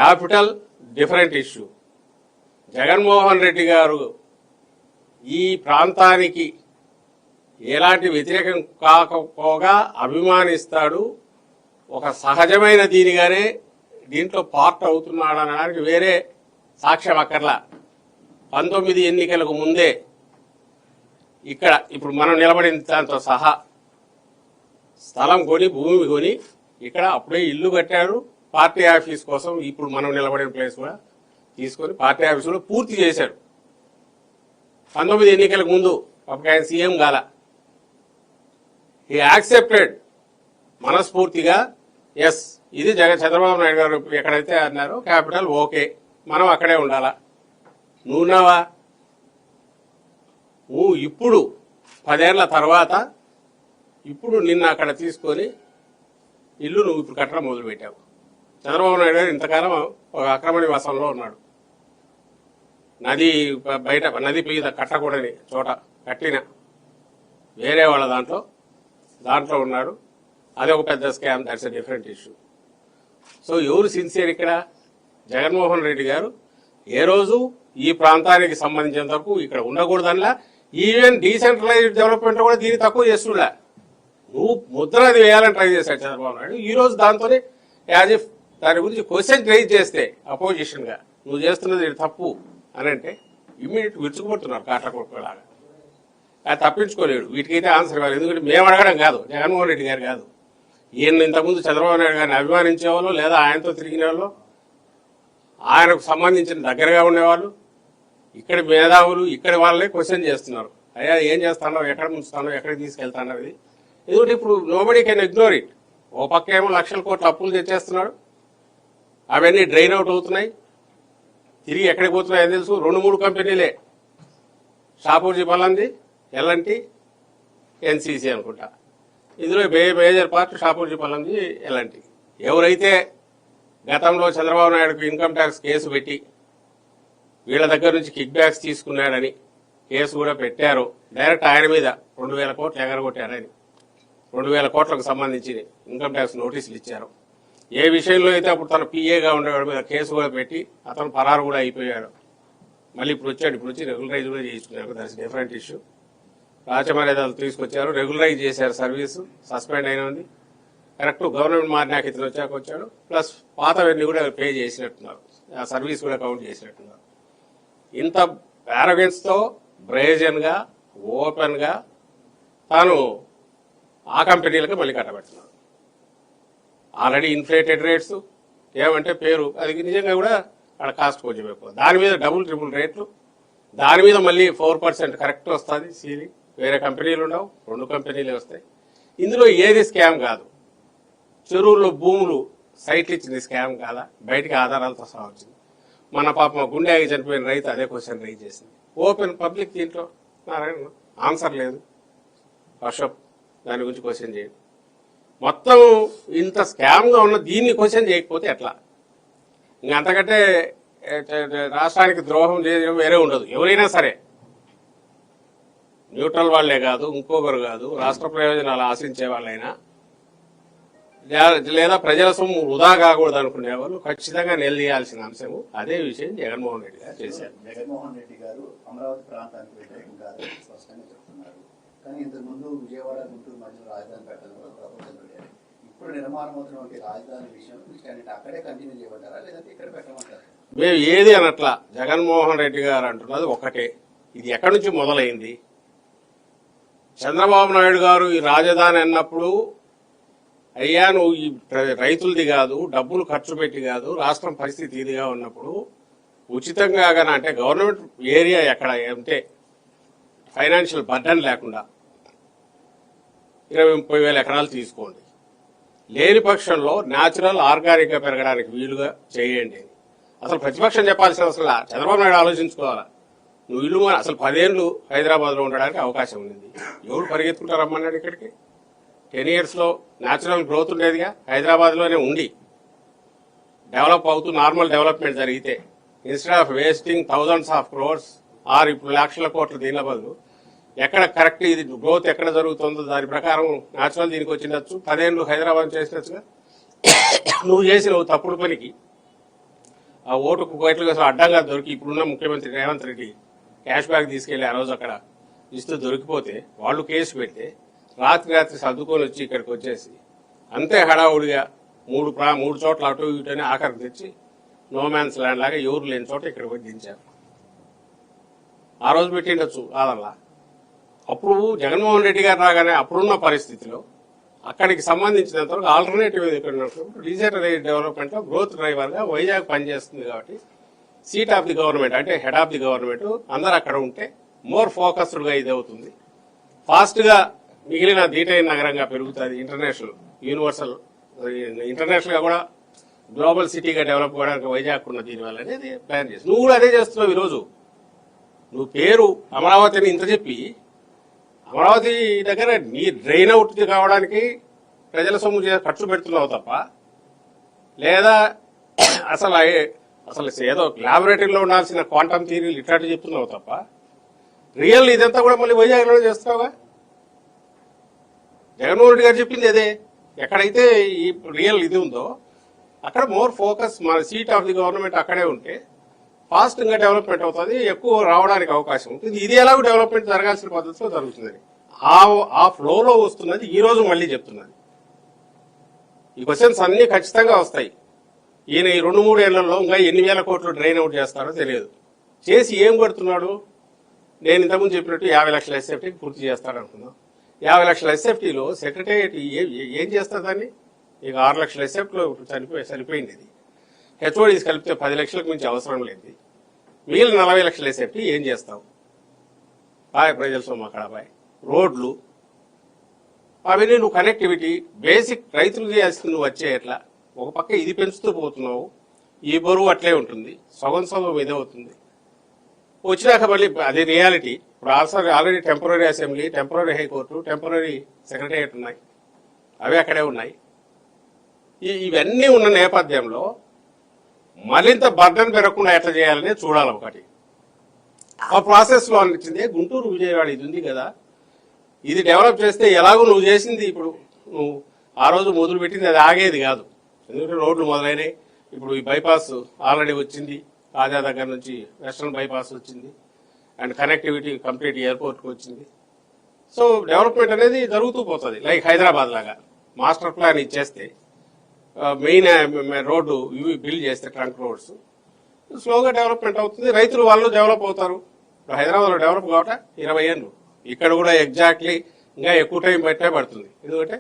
Capital different issue. Jaganmohan Reddy గారు ఈ ప్రాంతానికి ఎలాంటి వ్యతిరేకం కాకపోగా అభిమానిస్తాడు, ఒక సహజమైన దీనిగానే దీంట్లో పార్ట్ అవుతున్నాడు అనడానికి వేరే సాక్ష్యం అక్కర్లా. 19 ఎన్నికలకు ముందే ఇక్కడ ఇప్పుడు మనం నిలబడిన దాంతో సహా స్థలం కొని భూమి కొని ఇక్కడ అప్పుడే ఇల్లు కట్టాడు. పార్టీ ఆఫీస్ కోసం ఇప్పుడు మనం నిలబడిన ప్లేస్ కూడా తీసుకొని పార్టీ ఆఫీసులో పూర్తి చేశాడు. 19 ఎన్నికలకు ముందు అప్పుడు ఆయన సీఎం గాల. ఈ యాక్సెప్టెడ్ మనస్ఫూర్తిగా ఎస్ ఇది చంద్రబాబు నాయుడు గారు ఎక్కడైతే అన్నారో క్యాపిటల్ ఓకే, మనం అక్కడే ఉండాలా. నువ్వున్నావా? నువ్వు ఇప్పుడు 10 ఏళ్ల తర్వాత ఇప్పుడు నిన్న అక్కడ తీసుకొని ఇల్లు నువ్వు ఇప్పుడు కట్టడం మొదలుపెట్టావు. చంద్రబాబు నాయుడు గారు ఇంతకాలం ఒక అక్రమ నివాసంలో ఉన్నాడు. నది బయట నది మీద కట్టకూడని చోట కట్టిన వేరే వాళ్ళ దాంట్లో ఉన్నాడు. అదే ఒక పెద్ద scam. That's a different issue. So ఎవరు సిన్సియర్ ఇక్కడ? జగన్మోహన్ రెడ్డి గారు ఏ రోజు ఈ ప్రాంతానికి సంబంధించినంత వరకు ఇక్కడ ఉండకూడదనిలా, ఈవెన్ డీసెంట్రలైజ్డ్ డెవలప్మెంట్ కూడా దీన్ని తక్కువ చేస్తున్నా. నువ్వు ముద్ర అది వేయాలని ట్రై చేశాడు చంద్రబాబు నాయుడు. ఈ రోజు దాంతోనే యాజ్ ఇఫ్ దాని గురించి క్వశ్చన్ రైజ్ చేస్తే అపోజిషన్ గా నువ్వు చేస్తున్నది తప్పు అని అంటే ఇమ్మీడియట్ విరుచుకుపడుతున్నారు కాట్ల కొట్టుకోలాగా. అది తప్పించుకోలేడు. వీటికైతే ఆన్సర్ ఇవ్వాలి. ఎందుకంటే మేము అడగడం కాదు, జగన్మోహన్ రెడ్డి గారు కాదు. ఈయన ఇంతకుముందు చంద్రబాబు నాయుడు గారిని అభిమానించేవాళ్ళు లేదా ఆయనతో తిరిగిన వాళ్ళు, ఆయనకు సంబంధించిన దగ్గరగా ఉండేవాళ్ళు, ఇక్కడి మేధావులు ఇక్కడి వాళ్ళే క్వశ్చన్ చేస్తున్నారు. అయ్యా ఏం చేస్తానో, ఎక్కడ ముంచుతానో, ఎక్కడికి తీసుకెళ్తానో ఇది. ఎందుకంటే ఇప్పుడు నోబడీ కెన్ ఇగ్నోర్ ఇట్. ఓ పక్క ఏమో లక్షల కోట్ల అప్పులు తెచ్చేస్తున్నాడు, అవన్నీ డ్రైన్ అవుట్ అవుతున్నాయి. తిరిగి ఎక్కడికి పోతున్నాయని తెలుసు. 2-3 కంపెనీలే, షాపూర్జీ పల్లంది, ఎల్ఎన్టీ, ఎన్సీసీ అనుకుంటా. ఇందులో మేజర్ పార్ట్ షాపూర్జీ పల్లంది, ఎల్ఎన్టీ. ఎవరైతే గతంలో చంద్రబాబు నాయుడుకు ఇన్కమ్ ట్యాక్స్ కేసు పెట్టి వీళ్ళ దగ్గర నుంచి కిక్ బ్యాక్స్ తీసుకున్నాడని కేసు కూడా పెట్టారో, డైరెక్ట్ ఆయన మీద 2000 కోట్లు ఎగరగొట్టారని 2000 కోట్లకు సంబంధించి ఇన్కమ్ ట్యాక్స్ నోటీసులు ఇచ్చారు. ఏ విషయంలో అయితే అప్పుడు తన పిఏగా ఉండేవాడి మీద కేసు కూడా పెట్టి అతను పరారు కూడా అయిపోయాడు. మళ్ళీ ఇప్పుడు వచ్చాడు. ఇప్పుడు వచ్చి రెగ్యులరైజ్ కూడా చేయించుకున్నాడు. That's different issue. రాజమర్యాదలు తీసుకొచ్చారు, రెగ్యులరైజ్ చేశారు. సర్వీసు సస్పెండ్ అయినది కరెక్ట్. గవర్నమెంట్ మారినాక ఇతను వచ్చాడు. ప్లస్ పాతవన్నీ కూడా పే చేసినట్టున్నారు, ఆ సర్వీస్ కూడా కౌంట్ చేసినట్టున్నారు. ఇంత అరోగెన్స్తో బ్రేజన్ గా ఓపెన్ గా తాను ఆ కంపెనీలకు మళ్ళీ కట్టబెడుతున్నాడు. ఆల్రెడీ ఇన్ఫ్లేటెడ్ రేట్స్ ఏమంటే పేరు అది నిజంగా కూడా అక్కడ కాస్ట్ కొంచెం ఎక్కువ. దాని మీద ట్రిపుల్ రేట్లు, దాని మీద మళ్ళీ 4% కరెక్ట్ వస్తుంది సీలింగ్. వేరే కంపెనీలు ఉండవు, 2 కంపెనీలే వస్తాయి. ఇందులో ఏది స్కామ్ కాదు. చెరువుల్లో భూములు సైట్లు ఇచ్చింది స్కామ్ కాదా? బయటికి ఆధారాలతో సహా వచ్చింది. మన పాపం గుండె ఆగి చనిపోయిన రైతు అదే క్వశ్చన్ రైజ్ చేసింది. ఓపెన్ పబ్లిక్ దీంట్లో నారాయణ ఆన్సర్ లేదు. అశోక్ దాని గురించి క్వశ్చన్ చేయడు. మొత్తం ఇంత స్కామ్గా ఉన్న దీన్ని క్వశ్చన్ చేయకపోతే ఎట్లా? ఇంక అంతకంటే రాష్ట్రానికి ద్రోహం చేయడం వేరే ఉండదు. ఎవరైనా సరే న్యూట్రల్ వాళ్లే కాదు, ఇంకొకరు కాదు, రాష్ట్ర ప్రయోజనాలు ఆశించే వాళ్ళైనా లేదా ప్రజల సొమ్ము వృధా కాకూడదు అనుకునే వాళ్ళు ఖచ్చితంగా నిలదీయాల్సిన అంశము. అదే విషయం జగన్మోహన్ రెడ్డి గారు చేశారు. జగన్మోహన్ రెడ్డి గారు అమరావతి ప్రాంతానికి వ్యతిరేకం కాదు స్పష్టంగా చెప్తున్నారు. కానీ ఇంతకుముందు విజయవాడ, గుంటూరు మధ్యలో రాజధాని పెట్టడం కూడా ప్రభుత్వం పెట్టారు. ఇప్పుడు నిర్మాణమవుతున్నటువంటి రాజధాని విషయం అక్కడే కంటిన్యూ చేయమంటారా లేదంటే ఇక్కడ పెట్టమంటారా? మేము ఏది అనట్లా. జగన్మోహన్ రెడ్డి గారు అంటున్నది ఒకటే. ఇది ఎక్కడి నుంచి మొదలైంది? చంద్రబాబు నాయుడు గారు ఈ రాజధాని అన్నప్పుడు అయ్యా నువ్వు ఈ రైతులది కాదు, డబ్బులు ఖర్చు పెట్టి కాదు, రాష్ట్రం పరిస్థితి ఇదిగా ఉన్నప్పుడు ఉచితంగా అంటే గవర్నమెంట్ ఏరియా ఎక్కడ ఉంటే ఫైనాన్షియల్ బర్డన్ లేకుండా 20-30 వేల ఎకరాలు తీసుకోండి. లేని పక్షంలో న్యాచురల్ ఆర్గానిక్ గా పెరగడానికి వీలుగా చేయండి. అసలు ప్రతిపక్షం చెప్పాల్సిన అవసరం చంద్రబాబు నాయుడు ఆలోచించుకోవాలా. నువ్వు ఇల్లు అసలు 10 ఏళ్ళు హైదరాబాద్ లో ఉండడానికి అవకాశం ఉంది. ఎవరు పరిగెత్తుకుంటారు రమ్మన్నాడు ఇక్కడికి? 10 years లో న్యాచురల్ గ్రోత్ ఉండేదిగా. హైదరాబాద్ లోనే ఉండి డెవలప్ అవుతూ నార్మల్ డెవలప్మెంట్ జరిగితే instead of wasting thousands of crores or ఇప్పుడు లక్షల కోట్ల దీనిల బదులు ఎక్కడ కరెక్ట్ ఇది గ్రోత్ ఎక్కడ జరుగుతుందో దాని ప్రకారం న్యాచురల్ దీనికి వచ్చిండొచ్చు. 10 ఏళ్ళు హైదరాబాద్ చేసినట్టుగా నువ్వు చేసిన తప్పుడు పనికి ఆ ఓటుకు కోట్లుగా అడ్డంగా దొరికి ఇప్పుడున్న ముఖ్యమంత్రి రేవంత్ రెడ్డి క్యాష్ బ్యాక్ తీసుకెళ్లి ఆ రోజు అక్కడ ఇస్తూ దొరికిపోతే వాళ్ళు కేసు పెడితే రాత్రి సర్దుకొని వచ్చి ఇక్కడికి వచ్చేసి అంతే హడావుడిగా మూడు చోట్ల అటు ఇటుని ఆఖరికి తెచ్చి నోమాన్స్ ల్యాండ్ లాగా ఎవరు లేని చోట ఇక్కడ పోయి దించారు. ఆ రోజు పెట్టిండొచ్చు ఆదల్లా. అప్పుడు జగన్మోహన్ రెడ్డి గారు రాగానే అప్పుడున్న పరిస్థితిలో అక్కడికి సంబంధించినంత వరకు ఆల్టర్నేటివ్ రీజనల్ డెవలప్మెంట్ లో గ్రోత్ డ్రైవర్ గా వైజాగ్ పనిచేస్తుంది కాబట్టి సీట్ ఆఫ్ ది గవర్నమెంట్ అంటే హెడ్ ఆఫ్ ది గవర్నమెంట్ అందరు అక్కడ ఉంటే మోర్ ఫోకస్డ్ గా ఇది అవుతుంది. ఫాస్ట్ గా మిగిలిన డీటైల్ నగరంగా పెరుగుతుంది. ఇంటర్నేషనల్ గా కూడా గ్లోబల్ సిటీగా డెవలప్ కావడానికి వైజాగ్ ఉన్న దీనివల్ల అనేది ప్లాన్ చేసి నువ్వు కూడా అదే చేస్తున్నావు. ఈరోజు నువ్వు పేరు అమరావతిని ఇంత చెప్పి అమరావతి దగ్గర నీ డ్రైన్ అవుట్ కావడానికి ప్రజల సొమ్ము ఖర్చు పెడుతున్నావు తప్ప లేదా అసలు ఏదో ల్యాబొరేటరీలో ఉండాల్సిన క్వాంటమ్ థియరీలు ఇట్లాంటి చెప్తున్నావు తప్ప రియల్ ఇదంతా కూడా మళ్ళీ వైజాగ్లోనే చేస్తున్నావుగా. జగన్మోహన్ రెడ్డి గారు చెప్పింది అదే. ఎక్కడైతే ఈ రియల్ ఇది ఉందో అక్కడ మోర్ ఫోకస్ మన సీట్ ఆఫ్ ది గవర్నమెంట్ అక్కడే ఉంటే ఫాస్ట్ గా డెవలప్మెంట్ అవుతుంది, ఎక్కువ రావడానికి అవకాశం ఉంటుంది. ఇది ఎలాగో డెవలప్మెంట్ జరగాల్సిన పద్ధతిలో జరుగుతుంది. ఆ ఫ్లోలో వస్తున్నది ఈ రోజు మళ్ళీ చెప్తున్నది. ఈ క్వశ్చన్స్ అన్ని ఖచ్చితంగా వస్తాయి. ఈయన ఈ 2-3 ఏళ్లలో ఇంకా ఎన్ని వేల కోట్లు డ్రైన్ అవుట్ చేస్తాడో తెలియదు. చేసి ఏం కొడుతున్నాడు? నేను ఇంతకుముందు చెప్పినట్టు 50 లక్షల ఎస్ఎఫ్టీకి పూర్తి చేస్తాడు అనుకున్నాం. 50 లక్షల ఎస్ఎఫ్టీలో సెక్రటేరియట్ ఏం చేస్తుందని ఇక 6 లక్షల ఎస్ఎఫ్టీలో సరిపోయింది. ఇది హెచ్ఓడీస్ కలిపితే 10 లక్షలకు మించి అవసరం లేదు. మిగిలిన 40 లక్షల ఎస్ఎఫ్టీ ఏం చేస్తావు? ప్రజల సొమ్ము అక్కడ రోడ్లు అవన్నీ నువ్వు కనెక్టివిటీ బేసిక్ రైతులు చేయాల్సింది నువ్వు వచ్చే ఎట్లా ఒక పక్క ఇది పెంచుతూ పోతున్నావు. ఈ బరువు అట్లే ఉంటుంది, సగం ఇదే అవుతుంది. వచ్చినాక మళ్ళీ అది రియాలిటీ. ఇప్పుడు already temporary assembly, temporary high court, temporary secretariat ఉన్నాయి, అవి అక్కడే ఉన్నాయి. ఇవన్నీ ఉన్న నేపథ్యంలో మరింత బర్డన్ పెరగకుండా ఎట్లా చేయాలని చూడాలి. ఒకటి ఆ ప్రాసెస్ లో అనిపించింది గుంటూరు విజయవాడ ఇది ఉంది కదా, ఇది డెవలప్ చేస్తే ఎలాగో నువ్వు చేసింది ఇప్పుడు నువ్వు ఆ రోజు మొదలు పెట్టింది అది ఆగేది కాదు. ఎందుకంటే రోడ్లు మొదలైనవి. ఇప్పుడు ఈ బైపాస్ ఆల్రెడీ వచ్చింది, రాజా దగ్గర నుంచి వెస్ట్రన్ బైపాస్ వచ్చింది అండ్ కనెక్టివిటీ కంప్లీట్ ఎయిర్పోర్ట్కి వచ్చింది. సో డెవలప్మెంట్ అనేది జరుగుతూ పోతుంది. లైక్ హైదరాబాద్ లాగా మాస్టర్ ప్లాన్ ఇచ్చేస్తే మెయిన్ రోడ్డు ఇవి బిల్డ్ చేస్తే ట్రంక్ రోడ్స్ స్లోగా డెవలప్మెంట్ అవుతుంది. రైతులు వాళ్ళు డెవలప్ అవుతారు. హైదరాబాద్లో డెవలప్ కావట 20 ఏళ్ళు, ఇక్కడ కూడా ఎగ్జాక్ట్లీ ఇంకా ఎక్కువ టైం పడుతుంది. ఎందుకంటే